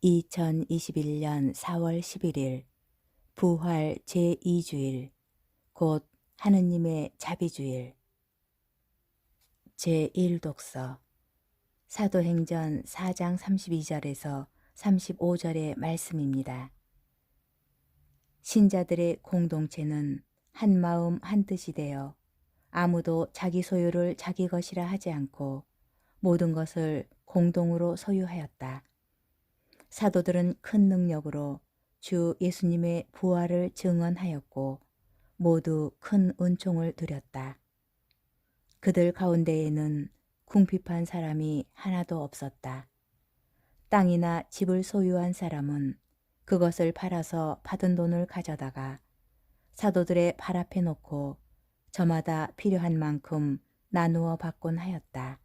2021년 4월 11일 부활 제2주일 곧 하느님의 자비주일 제1독서 사도행전 4장 32절에서 35절의 말씀입니다. 신자들의 공동체는 한 마음 한 뜻이 되어 아무도 자기 소유를 자기 것이라 하지 않고 모든 것을 공동으로 소유하였다. 사도들은 큰 능력으로 주 예수님의 부활을 증언하였고 모두 큰 은총을 드렸다. 그들 가운데에는 궁핍한 사람이 하나도 없었다. 땅이나 집을 소유한 사람은 그것을 팔아서 받은 돈을 가져다가 사도들의 발 앞에 놓고 저마다 필요한 만큼 나누어 받곤 하였다.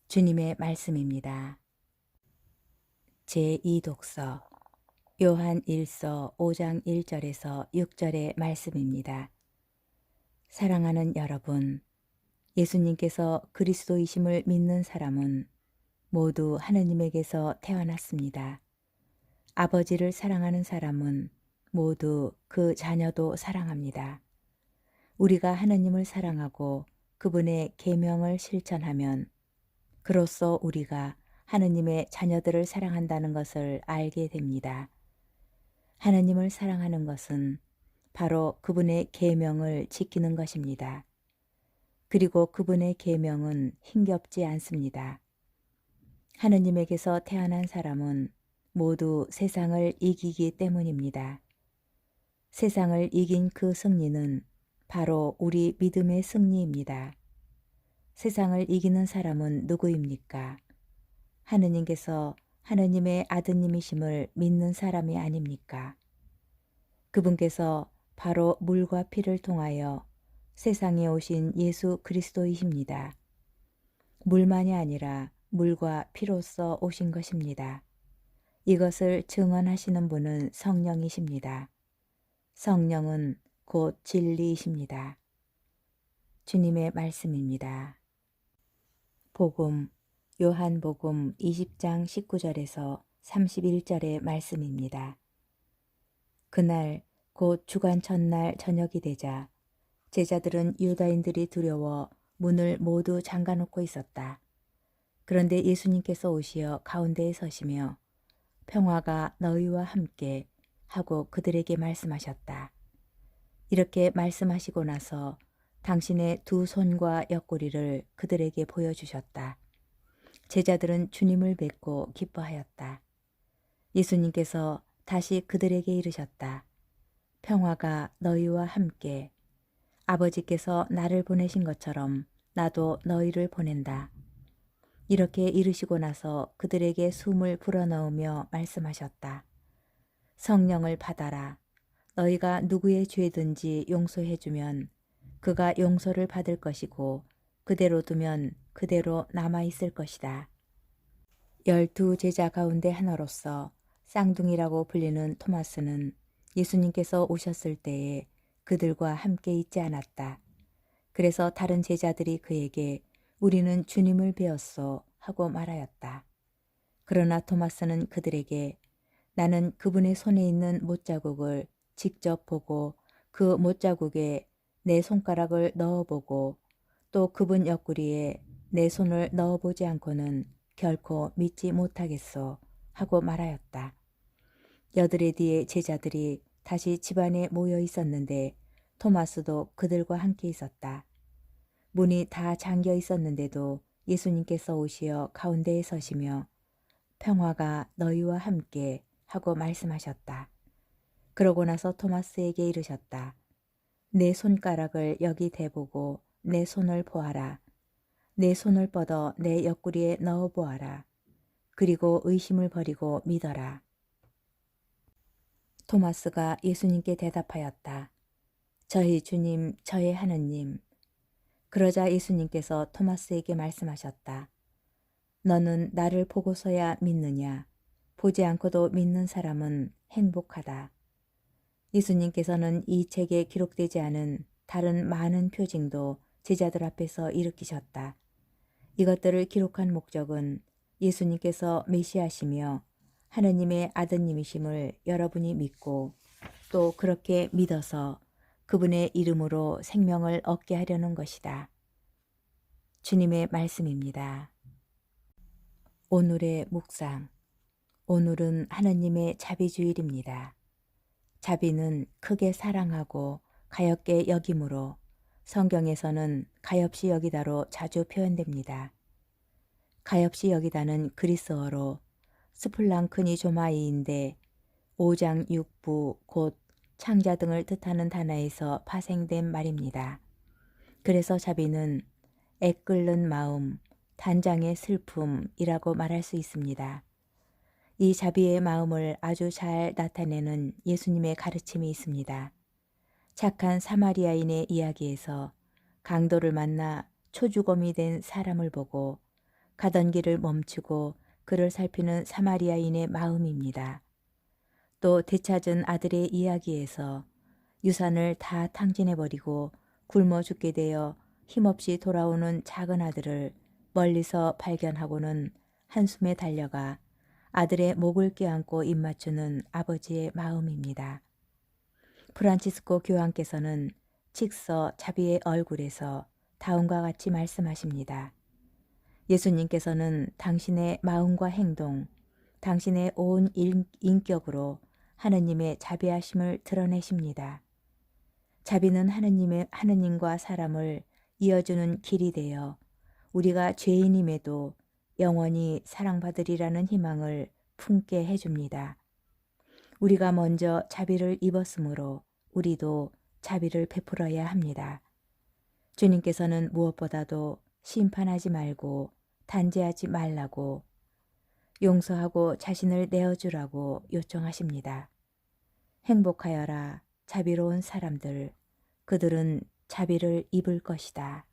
주님의 말씀입니다. 제2독서 요한 1서 5장 1절에서 6절의 말씀입니다. 사랑하는 여러분, 예수님께서 그리스도이심을 믿는 사람은 모두 하느님에게서 태어났습니다. 아버지를 사랑하는 사람은 모두 그 자녀도 사랑합니다. 우리가 하느님을 사랑하고 그분의 계명을 실천하면 그로써 우리가 하느님의 자녀들을 사랑한다는 것을 알게 됩니다. 하느님을 사랑하는 것은 바로 그분의 계명을 지키는 것입니다. 그리고 그분의 계명은 힘겹지 않습니다. 하느님에게서 태어난 사람은 모두 세상을 이기기 때문입니다. 세상을 이긴 그 승리는 바로 우리 믿음의 승리입니다. 세상을 이기는 사람은 누구입니까? 하느님께서 하느님의 아드님이심을 믿는 사람이 아닙니까? 그분께서 바로 물과 피를 통하여 세상에 오신 예수 그리스도이십니다. 물만이 아니라 물과 피로써 오신 것입니다. 이것을 증언하시는 분은 성령이십니다. 성령은 곧 진리이십니다. 주님의 말씀입니다. 복음 요한복음 20장 19절에서 31절의 말씀입니다. 그날 곧 주간 첫날 저녁이 되자 제자들은 유다인들이 두려워 문을 모두 잠가놓고 있었다. 그런데 예수님께서 오시어 가운데에 서시며 평화가 너희와 함께 하고 그들에게 말씀하셨다. 이렇게 말씀하시고 나서 당신의 두 손과 옆구리를 그들에게 보여주셨다. 제자들은 주님을 뵙고 기뻐하였다. 예수님께서 다시 그들에게 이르셨다. 평화가 너희와 함께. 아버지께서 나를 보내신 것처럼 나도 너희를 보낸다. 이렇게 이르시고 나서 그들에게 숨을 불어넣으며 말씀하셨다. 성령을 받아라. 너희가 누구의 죄든지 용서해주면 그가 용서를 받을 것이고 그대로 두면 그대로 남아있을 것이다. 12 제자 가운데 하나로서 쌍둥이라고 불리는 토마스는 예수님께서 오셨을 때에 그들과 함께 있지 않았다. 그래서 다른 제자들이 그에게 우리는 주님을 배웠소 하고 말하였다. 그러나 토마스는 그들에게 나는 그분의 손에 있는 못자국을 직접 보고 그 못자국에 내 손가락을 넣어보고 또 그분 옆구리에 내 손을 넣어보지 않고는 결코 믿지 못하겠소 하고 말하였다. 여드레 뒤에 제자들이 다시 집안에 모여 있었는데 토마스도 그들과 함께 있었다. 문이 다 잠겨 있었는데도 예수님께서 오시어 가운데에 서시며 평화가 너희와 함께 하고 말씀하셨다. 그러고 나서 토마스에게 이르셨다. 내 손가락을 여기 대보고 내 손을 보아라. 내 손을 뻗어 내 옆구리에 넣어 보아라. 그리고 의심을 버리고 믿어라. 토마스가 예수님께 대답하였다. 저희 주님, 저의 하느님. 그러자 예수님께서 토마스에게 말씀하셨다. 너는 나를 보고서야 믿느냐? 보지 않고도 믿는 사람은 행복하다. 예수님께서는 이 책에 기록되지 않은 다른 많은 표징도 제자들 앞에서 일으키셨다. 이것들을 기록한 목적은 예수님께서 메시아시며 하느님의 아드님이심을 여러분이 믿고 또 그렇게 믿어서 그분의 이름으로 생명을 얻게 하려는 것이다. 주님의 말씀입니다. 오늘의 묵상. 오늘은 하느님의 자비주일입니다. 자비는 크게 사랑하고 가엾게 여김으로 성경에서는 가엾이 여기다로 자주 표현됩니다. 가엾이 여기다는 그리스어로 스플랑크니조마이인데 5장 6부 곧 창자 등을 뜻하는 단어에서 파생된 말입니다. 그래서 자비는 애끓는 마음, 단장의 슬픔이라고 말할 수 있습니다. 이 자비의 마음을 아주 잘 나타내는 예수님의 가르침이 있습니다. 착한 사마리아인의 이야기에서 강도를 만나 초주검이 된 사람을 보고 가던 길을 멈추고 그를 살피는 사마리아인의 마음입니다. 또 되찾은 아들의 이야기에서 유산을 다 탕진해버리고 굶어 죽게 되어 힘없이 돌아오는 작은 아들을 멀리서 발견하고는 한숨에 달려가 아들의 목을 껴안고 입맞추는 아버지의 마음입니다. 프란치스코 교황께서는 칙서 자비의 얼굴에서 다음과 같이 말씀하십니다. 예수님께서는 당신의 마음과 행동, 당신의 온 인격으로 하느님의 자비하심을 드러내십니다. 자비는 하느님과 사람을 이어주는 길이 되어 우리가 죄인임에도 영원히 사랑받으리라는 희망을 품게 해줍니다. 우리가 먼저 자비를 입었으므로 우리도 자비를 베풀어야 합니다. 주님께서는 무엇보다도 심판하지 말고 단죄하지 말라고 용서하고 자신을 내어주라고 요청하십니다. 행복하여라 자비로운 사람들, 그들은 자비를 입을 것이다.